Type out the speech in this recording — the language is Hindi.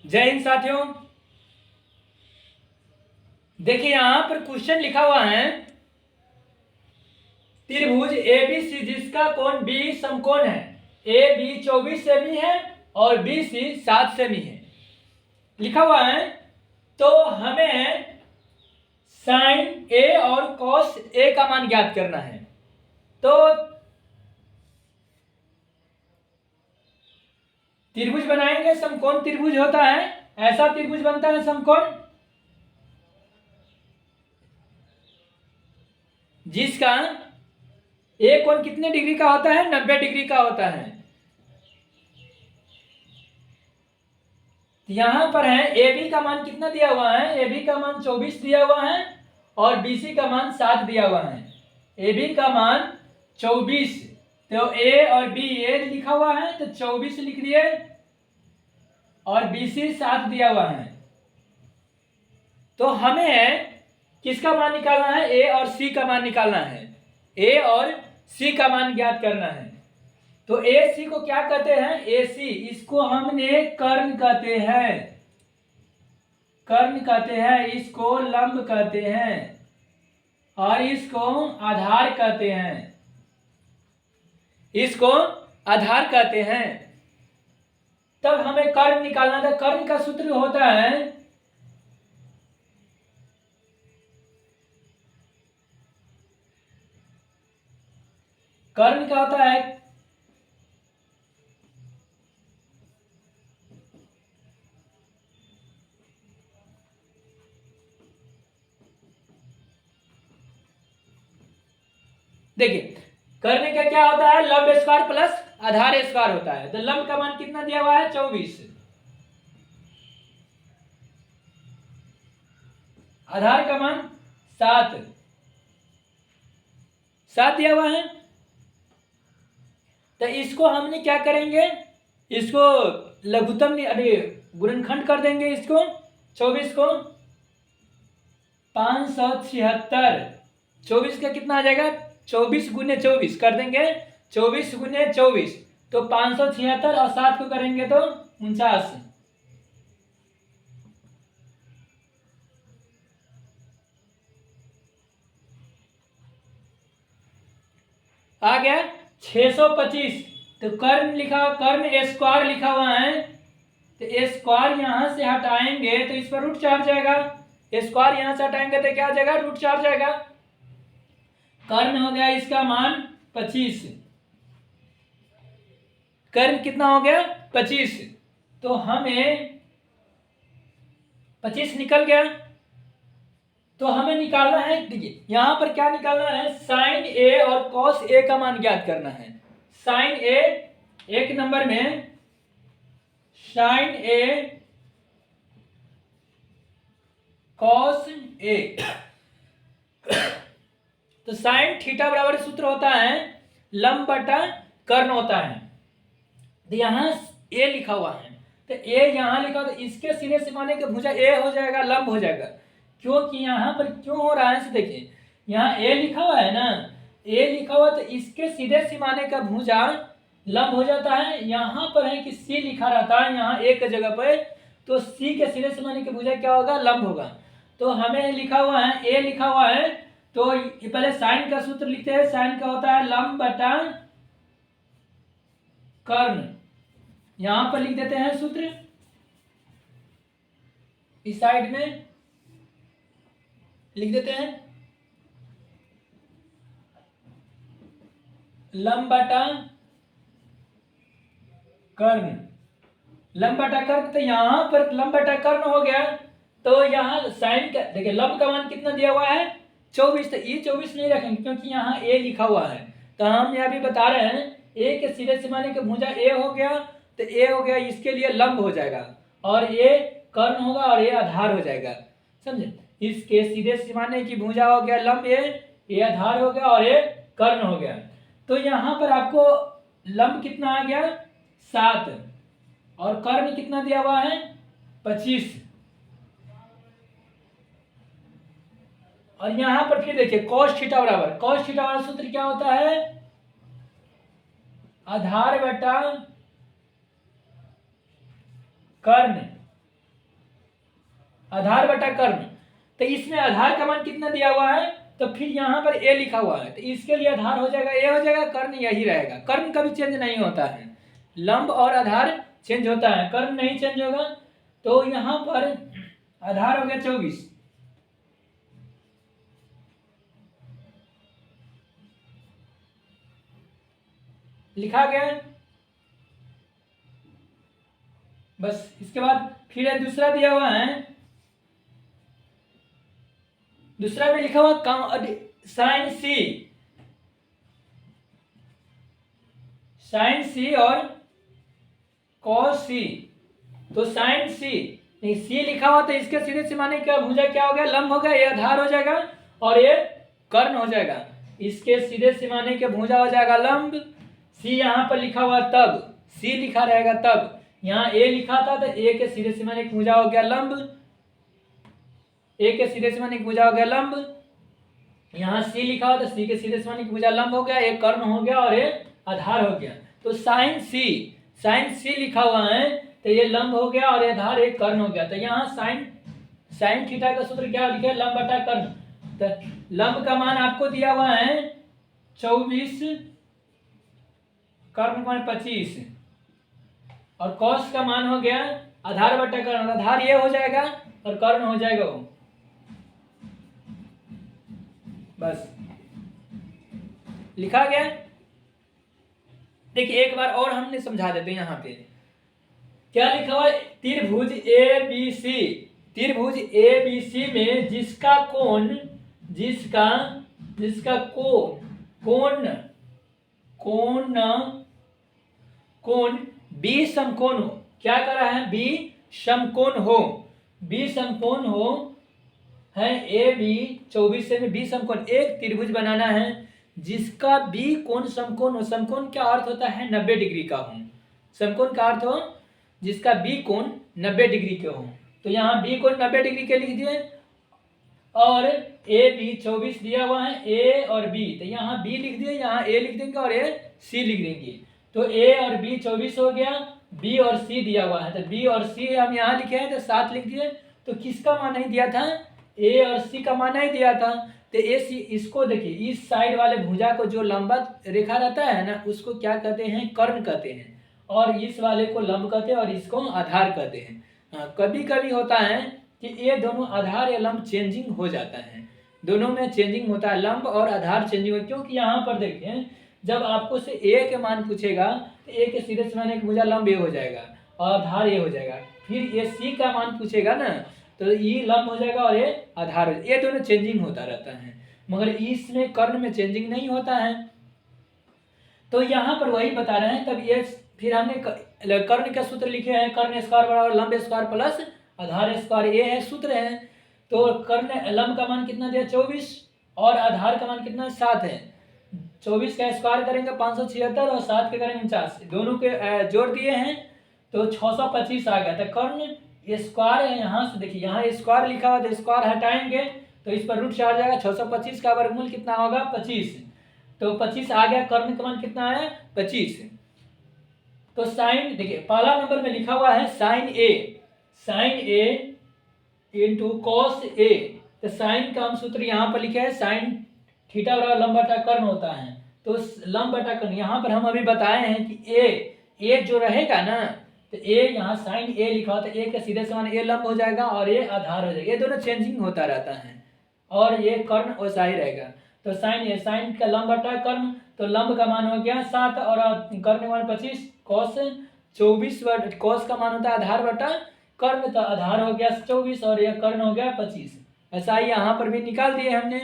जय हिंद साथियों। देखिए यहां पर क्वेश्चन लिखा हुआ है, त्रिभुज एबीसी जिसका कोण बी समकोण है, ए बी 24 सेमी है और बी सी 7 सेमी है, लिखा हुआ है। तो हमें साइन ए और कॉस ए का मान ज्ञात करना है। तो त्रिभुज बनाएंगे, समकोण त्रिभुज होता है, ऐसा त्रिभुज बनता है समकोण जिसका ए कोण कितने डिग्री का होता है, 90 डिग्री का होता है। यहां पर है ए बी का मान कितना दिया हुआ है, ए बी का मान 24 दिया हुआ है और बी सी का मान 7 दिया हुआ है। ए बी का मान 24, तो ए और बी ए लिखा हुआ है तो 24 लिख दिए और बी सी 7 दिया हुआ है। तो हमें किसका मान निकालना है, ए और सी का मान निकालना है, ए और सी का मान ज्ञात करना है। तो ए सी को क्या कहते हैं, ए सी इसको हमने कर्ण कहते हैं, कर्ण कहते हैं, इसको लंब कहते हैं और इसको आधार कहते हैं, इसको आधार कहते हैं। तब हमें कर्ण निकालना था। कर्ण का सूत्र होता है कर्ण का होता है देखिए कर्ण का क्या होता है, लंब स्क्वायर प्लस आधार स्क्वायर होता है। तो लंब का मान कितना दिया हुआ है, 24, आधार का मान 7 दिया हुआ है। तो इसको हमने क्या करेंगे, इसको लघुत्तम अरे गुणनखंड कर देंगे, इसको 24 को 576, 24 का कितना आ जाएगा, 24 गुने 24 कर देंगे, 24 गुने 24 तो 576 और 7 को करेंगे तो 49, आ गया 625। तो कर्ण लिखा, कर्ण स्क्वायर लिखा हुआ है, तो स्क्वायर यहां से हटाएंगे तो इस पर रूट 4 जाएगा, स्क्वायर यहां से हटाएंगे तो क्या आ जाएगा, रूट 4 जाएगा। कर्ण हो गया इसका मान 25, कर्ण कितना हो गया 25, तो हमें 25 निकल गया। तो हमें निकालना है, देखिए यहां पर क्या निकालना है, साइन ए और कॉस ए का मान ज्ञात करना है। साइन ए, एक नंबर में साइन ए कॉस ए, तो साइन थीटा बराबर सूत्र होता है लंब बटा कर्ण होता है। तो यहां ए लिखा हुआ है, तो ए यहां लिखा, तो इसके सीधे से माने कि भुजा ए हो जाएगा, लंब हो जाएगा। क्योंकि यहां पर क्यों हो रहा है, देखिए यहाँ ए लिखा हुआ है ना, ए लिखा हुआ तो इसके सीधे सिमाने का भुजा लंब हो जाता है। यहाँ पर है कि सी लिखा रहता है यहाँ ए के जगह पर, तो सी के सीधे सिमाने का भुजा क्या होगा, लंब होगा। तो हमें लिखा हुआ है, ए लिखा हुआ है, तो पहले साइन का सूत्र लिखते हैं, साइन का होता है लंब बटा कर्ण, यहां पर लिख देते हैं सूत्र, इस साइड में लिख देते हैं लंब बटा कर्ण, लंब बटा कर्ण। तो यहां पर लंब बटा कर्ण हो गया, तो यहां साइन का देखिए लंब का मान कितना दिया हुआ है 24, तो ये 24 नहीं रखेंगे क्योंकि यहाँ ए लिखा हुआ है। तो हम यहाँ भी बता रहे हैं ए के सीधे सिमाने का भुजा ए हो गया, तो ए हो गया, इसके लिए लंब हो जाएगा और ये कर्ण होगा और ये आधार हो जाएगा, समझे। इसके सीधे सिमाने की भुजा हो गया लंब, ये आधार हो गया और ये कर्ण हो गया। तो यहाँ पर आपको लंब कितना आ गया 7 और कर्ण कितना दिया हुआ है 25। और यहां पर फिर देखिए cos थीटा बराबर, cos थीटा वाला सूत्र क्या होता है, आधार बटा कर्ण, आधार बटा कर्ण। तो इसमें आधार का मान कितना दिया हुआ है, तो फिर यहाँ पर ए लिखा हुआ है, तो इसके लिए आधार हो जाएगा ए हो जाएगा, कर्ण यही रहेगा। कर्ण कभी चेंज नहीं होता है, लंब और आधार चेंज होता है, कर्ण नहीं चेंज होगा। तो यहाँ पर आधार हो गया 24, लिखा गया। बस इसके बाद फिर दूसरा दिया हुआ है, दूसरा में लिखा हुआ साइन सी, साइन सी और कॉस सी। तो साइन सी, सी लिखा हुआ तो इसके सीधे से माने क्या भुजा क्या हो गया, लंब हो गया, ये आधार हो जाएगा और ये कर्ण हो जाएगा। इसके सीधे से माने के भुजा हो जाएगा लंब। सी यहाँ पर लिखा हुआ तब, सी लिखा रहेगा तब, यहाँ ए लिखा था तो ए के सीधे से माने भुजा हो गया लंब, ए के सीधे से माने भुजा हो गया लंब। यहाँ सी लिखा हुआ तो सी के सीधे से माने भुजा लंब हो गया, एक कर्ण हो गया और ये आधार हो गया। तो साइन सी, साइन सी लिखा हुआ है तो ये लंब हो गया और ये आधार एक कर्ण हो गया। तो यहाँ साइन, साइन थीटा का सूत्र क्या लिखा है, लंब बटा कर्ण। तो लंब का मान आपको दिया हुआ है 24, कर्ण का मान 25 और कॉस का मान हो गया आधार बटा कर्ण, आधार ये हो जाएगा और कर्ण हो जाएगा वो। बस लिखा गया। देखिए एक बार और हमने समझा देते हैं, यहाँ पे क्या लिखा हुआ है, त्रिभुज ए बी सी, त्रिभुज ए बी सी में जिसका कोण, जिसका जिसका कोण कोण बी समकोण हो, क्या करा है, बी समकोण हो, बी समकोण हो है, ए बी 24 से में बी समकोण, एक त्रिभुज बनाना है जिसका बी कोण समकोण हो। समकोण क्या अर्थ होता है, 90 डिग्री का हो, समकोण का अर्थ हो जिसका बी कोण 90 डिग्री के हो। तो यहाँ बी कोण 90 डिग्री के लिख दिए और ए बी 24 दिया हुआ है, ए और बी, तो यहाँ बी लिख दिए, यहाँ ए लिख देंगे और ए सी लिख देंगे। तो ए और बी 24 हो गया, बी और सी दिया हुआ है, तो बी और सी हम यहाँ लिखे हैं तो 7 लिख दिए। तो किसका मान नहीं दिया था, ए और सी का मान नहीं दिया था। तो ए सी, इसको देखिए इस साइड वाले भुजा को जो लंबा रेखा रहता है ना, उसको क्या कहते हैं, कर्ण कहते हैं, और इस वाले को लंब कहते हैं और इसको आधार कहते हैं। कभी कभी होता है कि ये दोनों आधार या लंब चेंजिंग हो जाता है, दोनों में चेंजिंग होता है, लंब और आधार चेंजिंग हो। क्योंकि यहाँ पर देखिए जब आपको से ए के मान पूछेगा तो ए के सीधे से मान एक भुजा लंब ए हो जाएगा और आधार ए हो जाएगा। फिर ये सी का मान पूछेगा ना तो ये लंब हो जाएगा और ये आधार हो जाएगा, ये दोनों चेंजिंग होता रहता है, मगर इसमें कर्ण में चेंजिंग नहीं होता है। तो यहाँ पर वही बता रहे हैं। तब ये फिर हमने कर्ण का सूत्र लिखे हैं, कर्ण स्क्वायर बराबर लंब स्क्वायर प्लस आधार स्क्वायर, ये है सूत्र है। तो कर्ण लंब का मान कितना दिया 24 और आधार का मान कितना 7 है। 24 का स्क्वायर करेंगे 576 और 7 के करेंगे 49, दोनों के जोड़ दिए हैं तो 625 आ गया। तो कर्ण स्क्वायर है, यहाँ से देखिए यहाँ स्क्वायर लिखा हुआ, तो स्क्वायर हटाएंगे तो इस पर रूट से आ जाएगा। 625 का वर्गमूल कितना होगा 25, तो 25 आ गया, कर्ण का मान कितना आया 25। तो साइन देखिए पहला नंबर में लिखा हुआ है sign A into cos A. तो साइन का हम सूत्र यहाँ पर लिखे हैं, साइन थीटा बराबर लंब बटा कर्ण होता है। तो लंब बटा कर्ण यहाँ पर हम अभी बताए हैं कि ए जो रहेगा ना, तो ए यहाँ साइन ए लिखा होता है, ए के सीधे समान ए लंब हो जाएगा और ये आधार हो जाएगा, ये दोनों चेंजिंग होता रहता है और ये कर्ण वैसा ही रहेगा। तो साइन का लंब बटा कर्ण, तो लंब का मान हो गया 7 और कर्ण का मान 25, कॉस 24, कॉस का मान होता है आधार बटा कर्ण, तो आधार हो गया 24 और यह कर्ण हो गया 25। ऐसा ही यहाँ पर भी निकाल दिए हमने।